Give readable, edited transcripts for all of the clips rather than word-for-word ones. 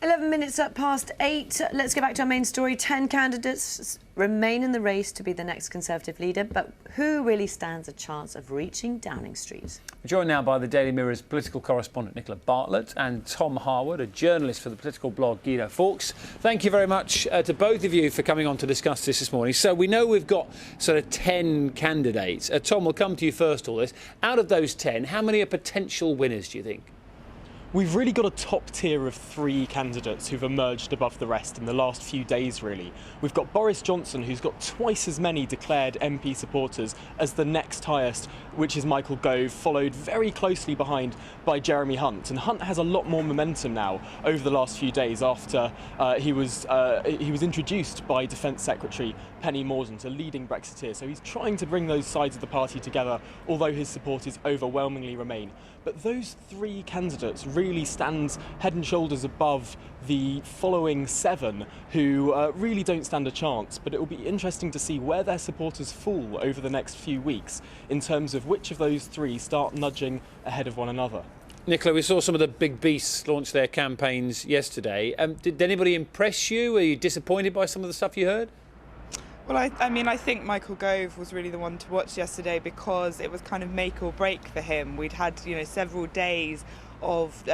11 minutes up past 8. Let's get back to our main story. 10 candidates remain in the race to be the next Conservative leader, but who really stands a chance of reaching Downing Street? We're joined now by the Daily Mirror's political correspondent Nicola Bartlett and Tom Harwood, a journalist for the political blog Guido Fawkes. Thank you very much to both of you for coming on to discuss this morning. So we know we've got sort of 10 candidates. Tom, we'll come to you first all this. Out of those 10, how many are potential winners, do you think? We've really got a top tier of 3 candidates who've emerged above the rest in the last few days, really. We've got Boris Johnson, who's got twice as many declared MP supporters as the next highest, which is Michael Gove, followed very closely behind by Jeremy Hunt. And Hunt has a lot more momentum now over the last few days after he was introduced by Defence Secretary Penny Mordaunt, a leading Brexiteer. So he's trying to bring those sides of the party together, although his supporters overwhelmingly remain. But those 3 candidates really stand head and shoulders above the following 7 who really don't stand a chance. But it will be interesting to see where their supporters fall over the next few weeks in terms of which of those 3 start nudging ahead of one another. Nicola, we saw some of the big beasts launch their campaigns yesterday. Did anybody impress you? Were you disappointed by some of the stuff you heard? Well, I think Michael Gove was really the one to watch yesterday because it was kind of make or break for him. We'd had, several days of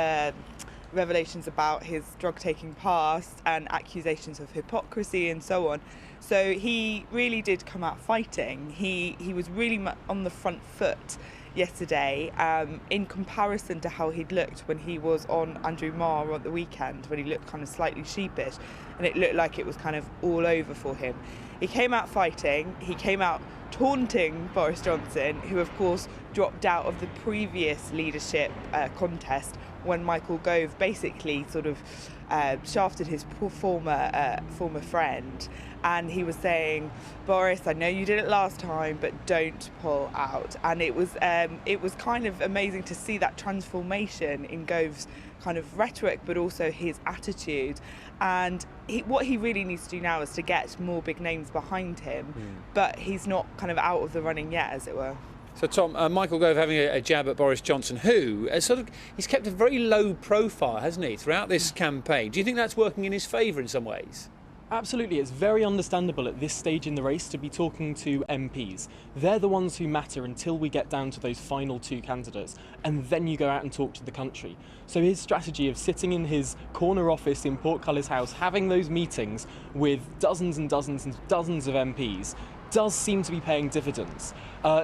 revelations about his drug-taking past and accusations of hypocrisy and so on. So he really did come out fighting. He was really on the front foot yesterday in comparison to how he'd looked when he was on Andrew Marr at the weekend, when he looked kind of slightly sheepish and it looked like it was kind of all over for him. He came out fighting, he came out taunting Boris Johnson, who of course dropped out of the previous leadership contest when Michael Gove basically sort of shafted his former friend. And he was saying, Boris, I know you did it last time, but don't pull out. And it was kind of amazing to see that transformation in Gove's kind of rhetoric, but also his attitude. And what he really needs to do now is to get more big names behind him, but he's not kind of out of the running yet, as it were. So, Tom, Michael Gove having a jab at Boris Johnson, who he's kept a very low profile, hasn't he, throughout this campaign. Do you think that's working in his favour in some ways? Absolutely. It's very understandable at this stage in the race to be talking to MPs. They're the ones who matter until we get down to those final 2 candidates, and then you go out and talk to the country. So his strategy of sitting in his corner office in Portcullis House, having those meetings with dozens and dozens and dozens of MPs, does seem to be paying dividends.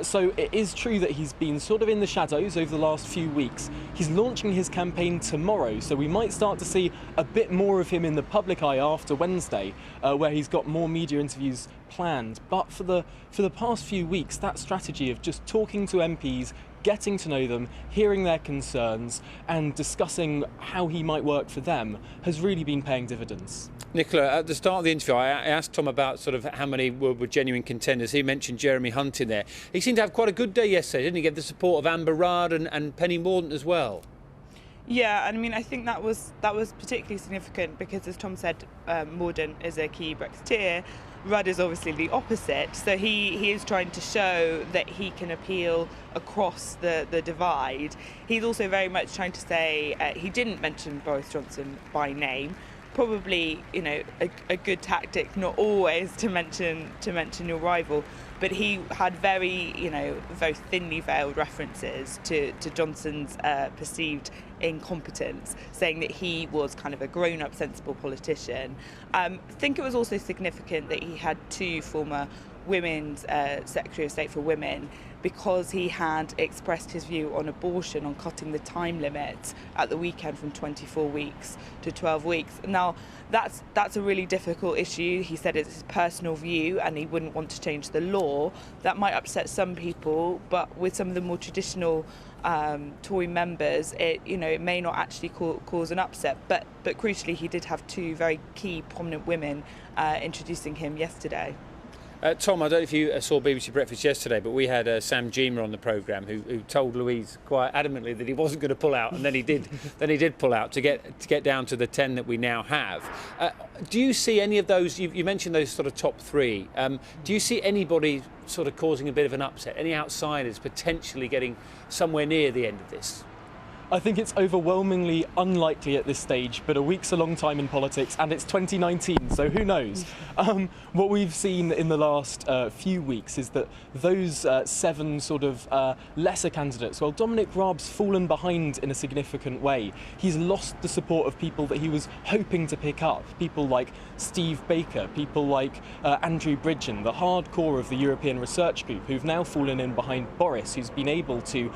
So it is true that he's been sort of in the shadows over the last few weeks. He's launching his campaign tomorrow, so we might start to see a bit more of him in the public eye after Wednesday, where he's got more media interviews planned. But for the past few weeks, that strategy of just talking to MPs, getting to know them, hearing their concerns and discussing how he might work for them has really been paying dividends. Nicola, at the start of the interview, I asked Tom about sort of how many were genuine contenders. He mentioned Jeremy Hunt in there. He seemed to have quite a good day yesterday, didn't he? Get the support of Amber Rudd and Penny Mordaunt as well. Yeah, and I mean, I think that was particularly significant because, as Tom said, Mordaunt is a key Brexiteer. Rudd is obviously the opposite, so he is trying to show that he can appeal across the divide. He's also very much trying to say he didn't mention Boris Johnson by name. Probably, a good tactic, not always to mention your rival, but he had very thinly veiled references to Johnson's perceived incompetence, saying that he was kind of a grown-up, sensible politician. I think it was also significant that he had 2 former Women's Secretary of State for Women, because he had expressed his view on abortion, on cutting the time limit at the weekend from 24 weeks to 12 weeks. Now, that's a really difficult issue. He said it's his personal view and he wouldn't want to change the law. That might upset some people, but with some of the more traditional Tory members, it may not actually cause an upset. But crucially, he did have 2 very key prominent women introducing him yesterday. Tom, I don't know if you saw BBC Breakfast yesterday, but we had Sam Jeema on the programme who told Louise quite adamantly that he wasn't going to pull out, and then he did. Then he did pull out to get down to the 10 that we now have. Do you see any of those? You mentioned those sort of top 3. Do you see anybody sort of causing a bit of an upset? Any outsiders potentially getting somewhere near the end of this? I think it's overwhelmingly unlikely at this stage, but a week's a long time in politics, and it's 2019, so who knows? What we've seen in the last few weeks is that those 7 sort of lesser candidates, well, Dominic Raab's fallen behind in a significant way. He's lost the support of people that he was hoping to pick up, people like Steve Baker, people like Andrew Bridgen, the hardcore of the European Research Group, who've now fallen in behind Boris, who's been able to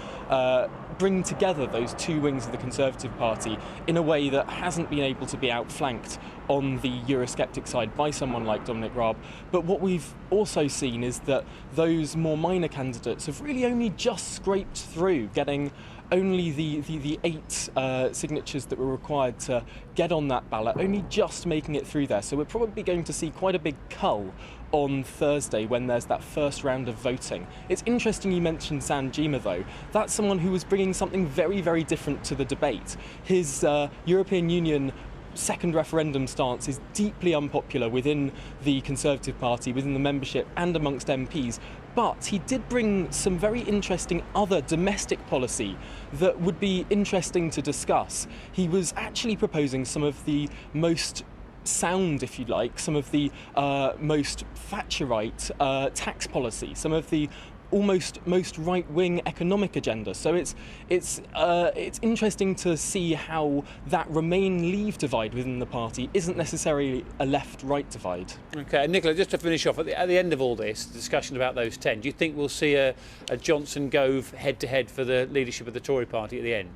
bring together those 2 wings of the Conservative Party in a way that hasn't been able to be outflanked on the Eurosceptic side by someone like Dominic Raab. But what we've also seen is that those more minor candidates have really only just scraped through, getting only the 8 signatures that were required to get on that ballot, only just making it through there. So we're probably going to see quite a big cull on Thursday when there's that first round of voting. It's interesting you mentioned Sam Gyimah though. That's someone who was bringing something very, very different to the debate. His European Union second referendum stance is deeply unpopular within the Conservative Party, within the membership and amongst MPs. But he did bring some very interesting other domestic policy that would be interesting to discuss. He was actually proposing some of the most sound, if you like, some of the most Thatcherite tax policy, some of the almost most right-wing economic agenda. So it's interesting to see how that Remain-Leave divide within the party isn't necessarily a left-right divide. Okay, Nicola, just to finish off, at the end of all this discussion about those 10, do you think we'll see a Johnson-Gove head-to-head for the leadership of the Tory party at the end?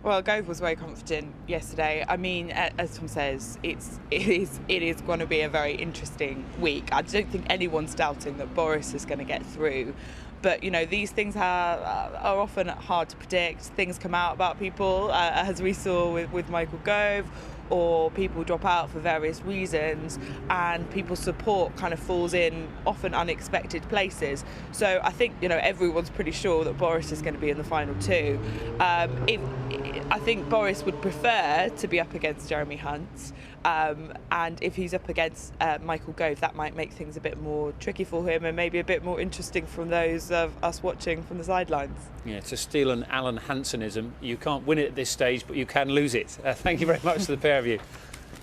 Well, Gove was very confident yesterday. I mean, as Tom says, it is going to be a very interesting week. I don't think anyone's doubting that Boris is going to get through. But, you know, these things are often hard to predict. Things come out about people, as we saw with Michael Gove, or people drop out for various reasons, and people's support kind of falls in often unexpected places. So I think, you know, everyone's pretty sure that Boris is going to be in the final 2. I think Boris would prefer to be up against Jeremy Hunt, and if he's up against Michael Gove, that might make things a bit more tricky for him and maybe a bit more interesting from those of us watching from the sidelines. Yeah, to steal an Alan Hansenism, you can't win it at this stage, but you can lose it. Thank you very much to the pair of you.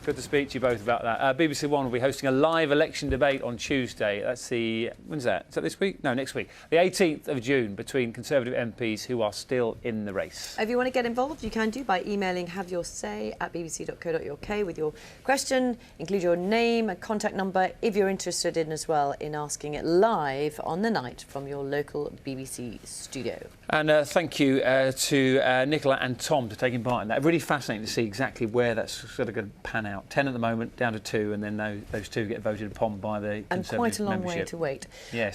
Good to speak to you both about that. BBC One will be hosting a live election debate on Tuesday. That's when's that? Is that this week? No, next week. The 18th of June, between Conservative MPs who are still in the race. If you want to get involved, you can do by emailing haveyoursay@bbc.co.uk with your question. Include your name and contact number if you're interested in as well in asking it live on the night from your local BBC studio. And thank you to Nicola and Tom for taking part in that. Really fascinating to see exactly where that's sort of going to pan out. 10 at the moment, down to 2, and then those 2 get voted upon by the Conservative and quite a long membership. way to wait. Yes.